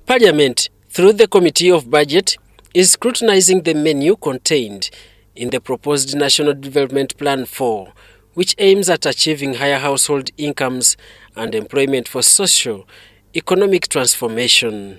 Parliament, through the Committee of Budget, is scrutinizing the menu contained in the proposed National Development Plan 4, which aims at achieving higher household incomes and employment for socio-economic transformation.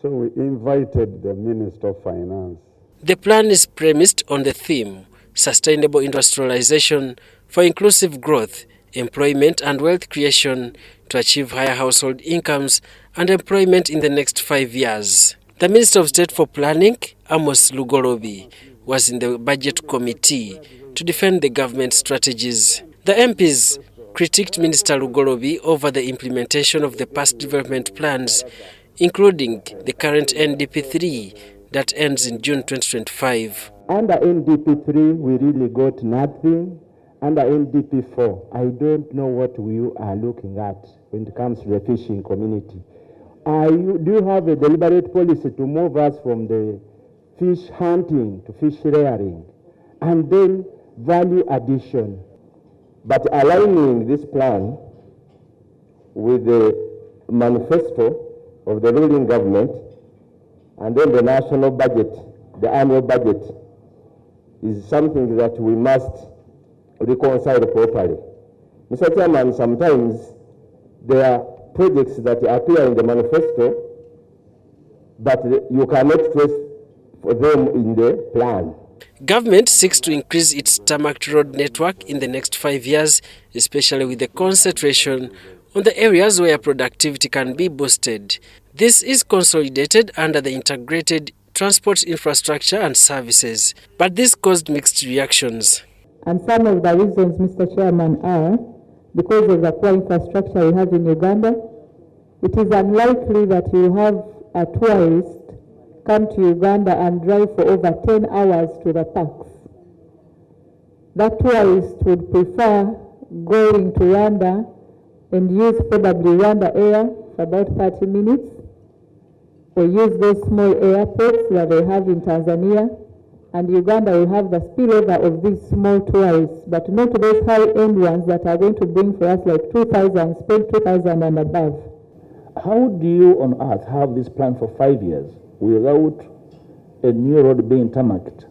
So we invited the Minister of Finance. The plan is premised on the theme, Sustainable Industrialization for Inclusive Growth, Employment and Wealth Creation to achieve higher household incomes and employment in the next 5 years. The Minister of State for Planning, Amos Lugorobi, was in the Budget Committee to defend the government strategies. The MPs critiqued Minister Lugorobi over the implementation of the past development plans, including the current NDP III that ends in June 2025. Under NDP III, we really got nothing. Under NDP IV, I don't know what we are looking at when it comes to the fishing community. Do you have a deliberate policy to move us from the fish hunting to fish rearing and then value addition? But aligning this plan with the manifesto of the ruling government and then the national budget, the annual budget, is something that we must reconcile properly. Mr. Chairman, sometimes there are projects that appear in the manifesto, but you cannot trace for them in the plan. Government seeks to increase its tarmac road network in the next 5 years, especially with the concentration on the areas where productivity can be boosted. This is consolidated under the Integrated Transport Infrastructure and Services, but this caused mixed reactions. And some of the reasons, Mr. Chairman, are because of the poor infrastructure we have in Uganda. It is unlikely that you have a tourist come to Uganda and drive for over 10 hours to the parks. That tourist would prefer going to Rwanda and use probably Rwanda Air for about 30 minutes, or use those small airports that they have in Tanzania, and Uganda will have the spillover of these small tourists, but not those high-end ones that are going to bring for us like 2,000, spend 2,000 and above. How do you on earth have this plan for 5 years without a new road being tarmacked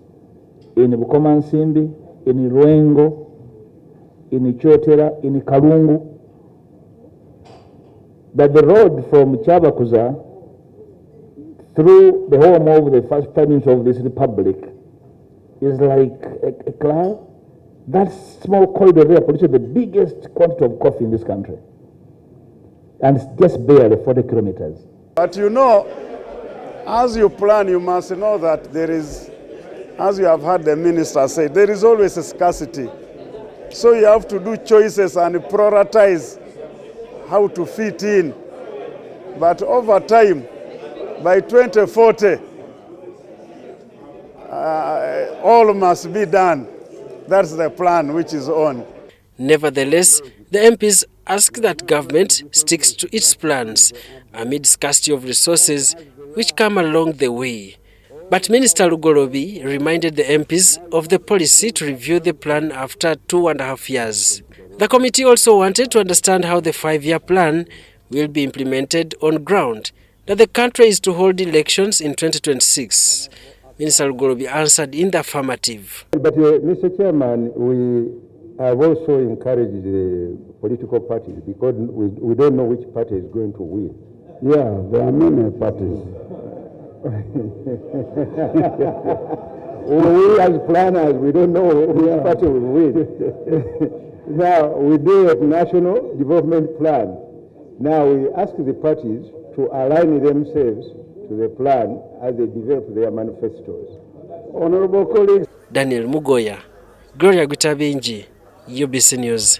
in Bukomansimbi, in Rwengo, in Chotera, in Kalungu? That the road from Chabakuza through the home of the first prime minister of this republic is like a cloud. That small corridor there produces the biggest quantity of coffee in this country. And it's just barely 40 kilometers. But you know, as you plan, you must know that there is, as you have heard the minister say, there is always a scarcity. So you have to do choices and prioritize how to fit in. But over time, by 2040, all must be done. That's the plan which is on. Nevertheless, the MPs ask that government sticks to its plans amid scarcity of resources which come along the way. But Minister Lugorobi reminded the MPs of the policy to review the plan after 2.5 years. The committee also wanted to understand how the 5-year plan will be implemented on ground that the country is to hold elections in 2026. Minister Lugorobi answered in the affirmative. But Mr. Chairman, we have also encouraged the political parties because we don't know which party is going to win. Yeah, there are many parties. We as planners, we don't know which party will win. Now, we do a national development plan. Now, we ask the parties to align themselves to the plan as they develop their manifestos. Honorable colleagues. Daniel Mugoya, Gloria Gutabinji, UBC News.